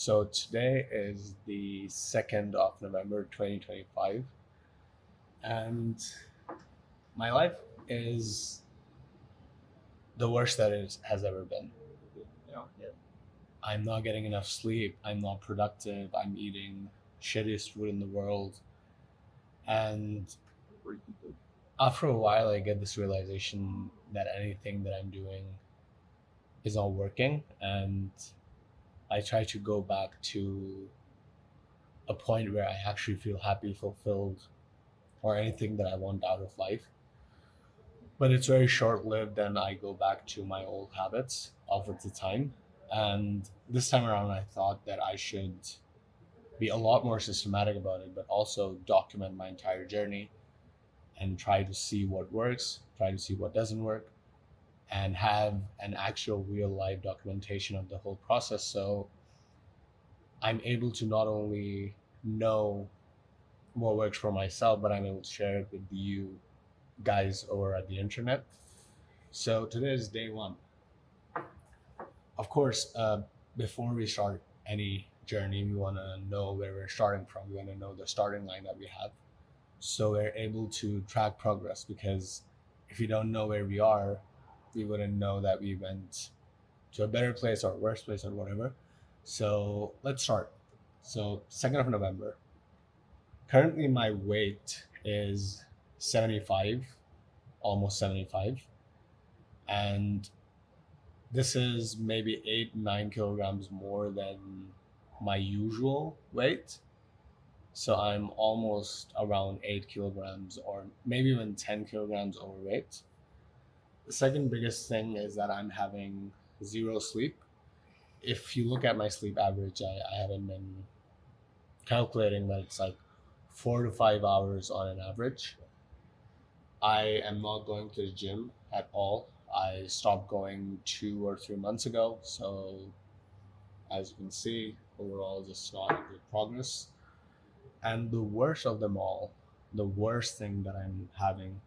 So today is the 2nd of November 2025, and my life is the worst that it has ever been. Yeah. I'm not getting enough sleep, I'm not productive, I'm eating shittiest food in the world. And after a while, I get this realization that anything that I'm doing is not working, and I try to go back to a point where I actually feel happy, fulfilled, or anything that I want out of life. But it's very short lived, and I go back to my old habits of at the time. And this time around, I thought that I should be a lot more systematic about it, but also document my entire journey and try to see what works, try to see what doesn't work, and have an actual real life documentation of the whole process. So I'm able to not only know what works for myself, but I'm able to share it with you guys over at the internet. So today is day one. Of course, before we start any journey, we want to know where we're starting from. We want to know the starting line that we have. So we're able to track progress, because if we don't know where we are, we wouldn't know that we went to a better place or worse place or whatever. So let's start. So 2nd of November. Currently my weight is 75, almost 75. And this is maybe 8, 9 kilograms more than my usual weight. So I'm almost around 8 kilograms or maybe even 10 kilograms overweight. The second biggest thing is that I'm having zero sleep. If you look at my sleep average, I haven't been calculating, but it's like 4 to 5 hours on an average. I am not going to the gym at all. I stopped going 2 or 3 months ago. So, as you can see, overall, just not a good progress. And the worst of them all, the worst thing that I'm having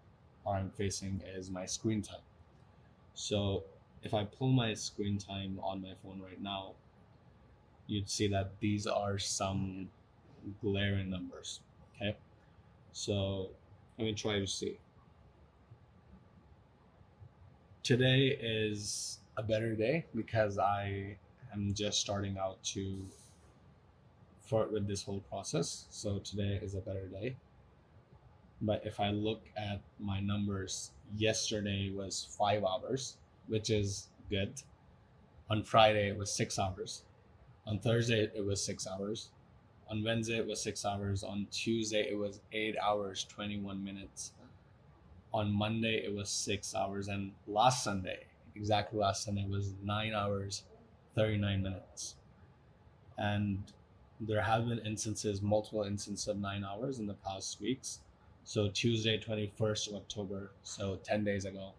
or I'm facing is my screen time. So, if I pull my screen time on my phone right now, you'd see that these are some glaring numbers. Okay. So, let me try to see. Today is a better day because I am just starting out to for with this whole process. So today is a better day. But if I look at my numbers, yesterday was 5 hours, which is good. On Friday it was 6 hours. On Thursday it was 6 hours. On Wednesday it was 6 hours. On Tuesday it was 8 hours 21 minutes. On Monday it was 6 hours, and last Sunday was 9 hours 39 minutes. And there have been multiple instances of 9 hours in the past weeks. So Tuesday, 21st of October, so 10 days ago,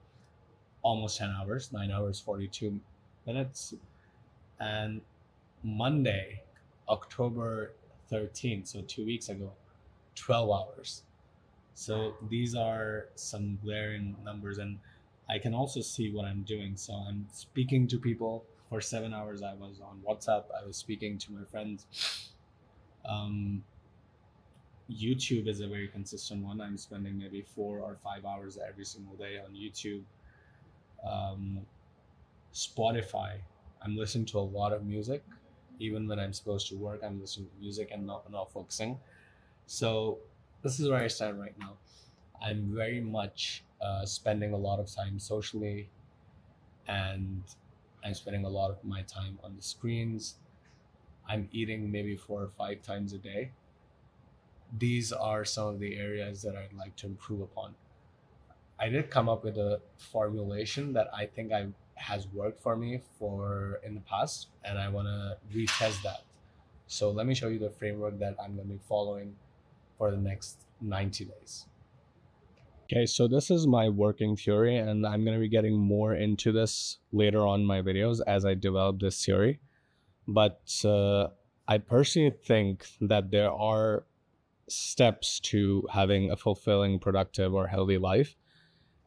almost 10 hours, 9 hours 42 minutes, and Monday, October 13th, so 2 weeks ago, 12 hours. So these are some glaring numbers, and I can also see what I'm doing. So I'm speaking to people for 7 hours. I was on WhatsApp. I was speaking to my friends. Um, YouTube is a very consistent one. I'm spending maybe 4 or 5 hours every single day on YouTube. Um, Spotify. I'm listening to a lot of music. Even when I'm supposed to work, I'm listening to music and not focusing. So this is where I stand right now. I'm very much spending a lot of time socially, and I'm spending a lot of my time on the screens. I'm eating maybe 4 or 5 times a day. These are some of the areas that I'd like to improve upon. I did come up with a formulation that I think I has worked for me for in the past, and I want to retest that. So let me show you the framework that I'm going to be following for the next 90 days. Okay, so this is my working theory, and I'm going to be getting more into this later on in my videos as I develop this theory. But I personally think that there are steps to having a fulfilling, productive, or healthy life.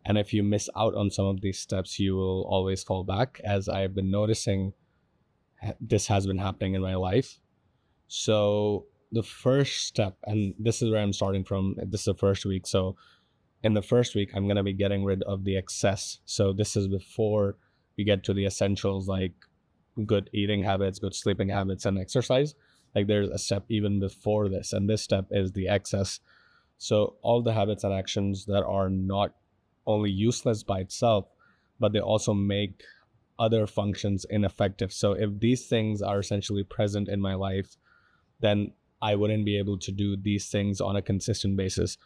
And if you miss out on some of these steps, you will always fall back. As I've been noticing, this has been happening in my life. So the first step, and this is where I'm starting from, this is the first week. So in the first week, I'm going to be getting rid of the excess. So this is before we get to the essentials like good eating habits, good sleeping habits, and exercise. Like there's a step even before this, and this step is the excess. So all the habits and actions that are not only useless by itself, but they also make other functions ineffective. So if these things are essentially present in my life, then I wouldn't be able to do these things on a consistent basis.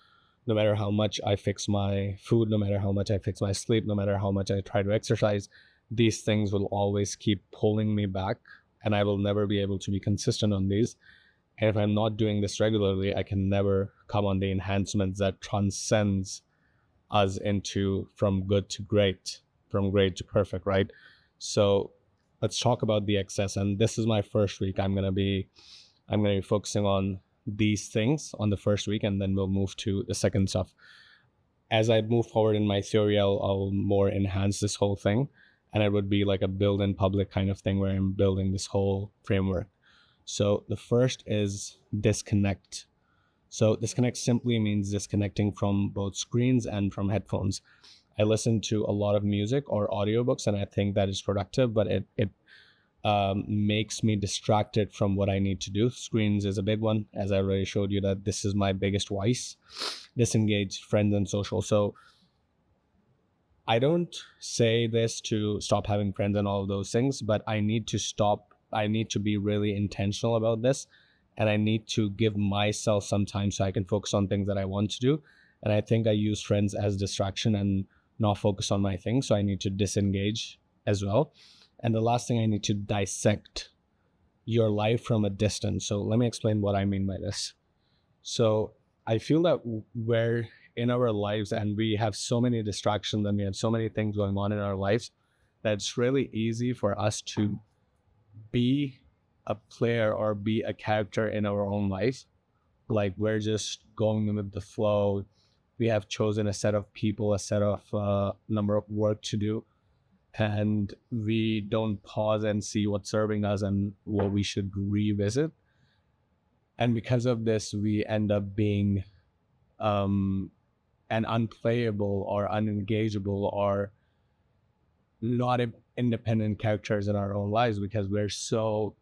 No matter how much I fix my food, no matter how much I fix my sleep, no matter how much I try to exercise, these things will always keep pulling me back, and I will never be able to be consistent on these. And if I'm not doing this regularly, I can never come on the enhancements that transcends us into from good to great, from great to perfect, right? So let's talk about the excess. And this is my first week. I'm gonna be focusing on these things on the first week, and then we'll move to the second stuff. As I move forward in my theory, I'll more enhance this whole thing, and it would be like a build in public kind of thing where I'm building this whole framework. So the first is disconnect. So disconnect simply means disconnecting from both screens and from headphones. I listen to a lot of music or audiobooks, and I think that is productive, but it makes me distracted from what I need to do. Screens is a big one, as I already showed you that this is my biggest vice. Disengage friends and social. So I don't say this to stop having friends and all of those things, but I need to stop. I need to be really intentional about this, and I need to give myself some time so I can focus on things that I want to do. And I think I use friends as distraction and not focus on my things. So I need to disengage as well. And the last thing, I need to dissect your life from a distance. So let me explain what I mean by this. So I feel that we're in our lives and we have so many distractions and we have so many things going on in our lives that it's really easy for us to be a player or be a character in our own life. Like we're just going with the flow. We have chosen a set of people, a set of number of work to do, and we don't pause and see what's serving us and what we should revisit. And because of this, we end up being an unplayable or unengageable or not independent characters in our own lives, because we're so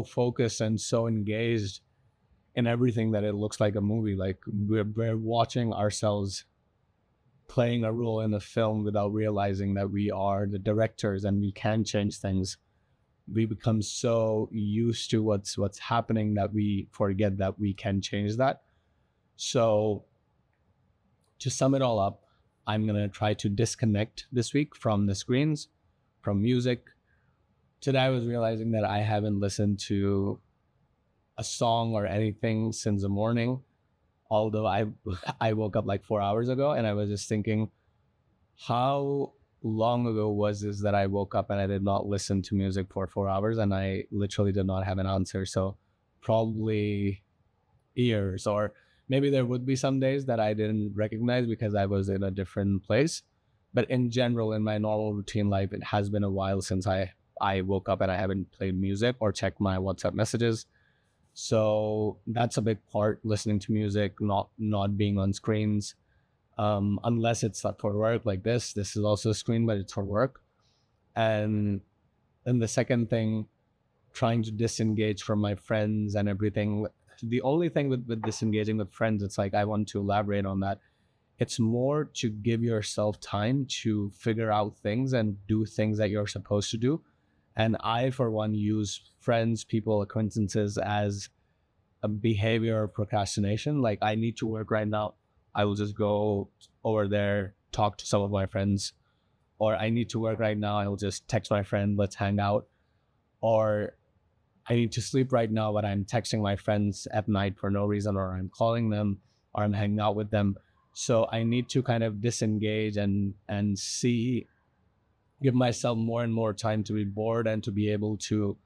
focused and so engaged in everything that it looks like a movie. Like we're watching ourselves playing a role in a film without realizing that we are the directors and we can change things. We become so used to what's happening that we forget that we can change that. So to sum it all up, I'm going to try to disconnect this week from the screens, from music. Today I was realizing that I haven't listened to a song or anything since the morning. Although I woke up like 4 hours ago, and I was just thinking, how long ago was this that I woke up and I did not listen to music for 4 hours, and I literally did not have an answer. So probably years, or maybe there would be some days that I didn't recognize because I was in a different place. But in general, in my normal routine life, it has been a while since I woke up and I haven't played music or checked my WhatsApp messages. So that's a big part, listening to music, not being on screens, unless it's like for work like this. This is also a screen, but it's for work. And then the second thing, trying to disengage from my friends and everything. The only thing with disengaging with friends, it's like I want to elaborate on that. It's more to give yourself time to figure out things and do things that you're supposed to do. And I, for one, use friends, people, acquaintances as a behavior of procrastination. Like I need to work right now, I will just go over there, talk to some of my friends. Or I need to work right now, I will just text my friend, let's hang out. Or I need to sleep right now, but I'm texting my friends at night for no reason, or I'm calling them, or I'm hanging out with them. So I need to kind of disengage and give myself more and more time to be bored and to be able to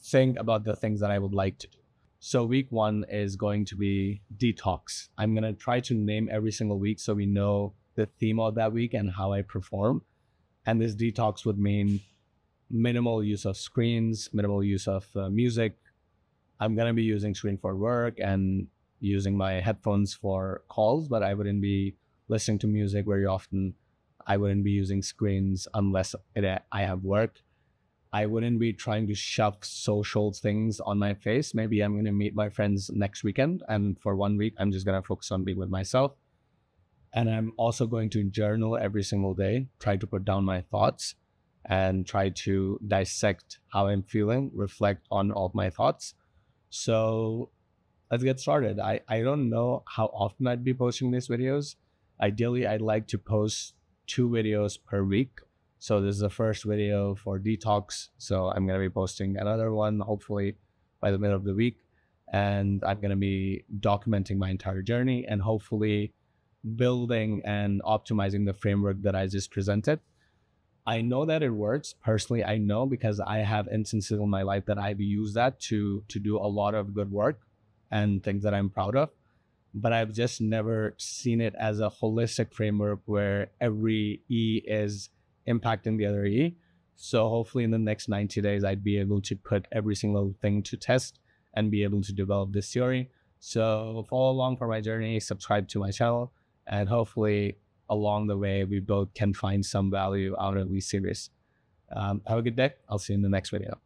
think about the things that I would like to do. So week 1 is going to be detox. I'm going to try to name every single week so we know the theme of that week and how I perform. And this detox would mean minimal use of screens, minimal use of music. I'm going to be using screen for work and using my headphones for calls, but I wouldn't be listening to music very often. I wouldn't be using screens unless I have work. I wouldn't be trying to shove social things on my face. Maybe I'm going to meet my friends next weekend, and for 1 week, I'm just going to focus on being with myself. And I'm also going to journal every single day, try to put down my thoughts and try to dissect how I'm feeling, reflect on all of my thoughts. So let's get started. I don't know how often I'd be posting these videos. Ideally, I'd like to post 2 videos per week. So this is the first video for detox. So I'm going to be posting another one, hopefully by the middle of the week. And I'm going to be documenting my entire journey and hopefully building and optimizing the framework that I just presented. I know that it works. Personally, I know because I have instances in my life that I've used that to do a lot of good work and things that I'm proud of. But I've just never seen it as a holistic framework where every E is impacting the other E. So hopefully in the next 90 days, I'd be able to put every single thing to test and be able to develop this theory. So follow along for my journey, subscribe to my channel, and hopefully along the way, we both can find some value out of these series. Have a good day. I'll see you in the next video.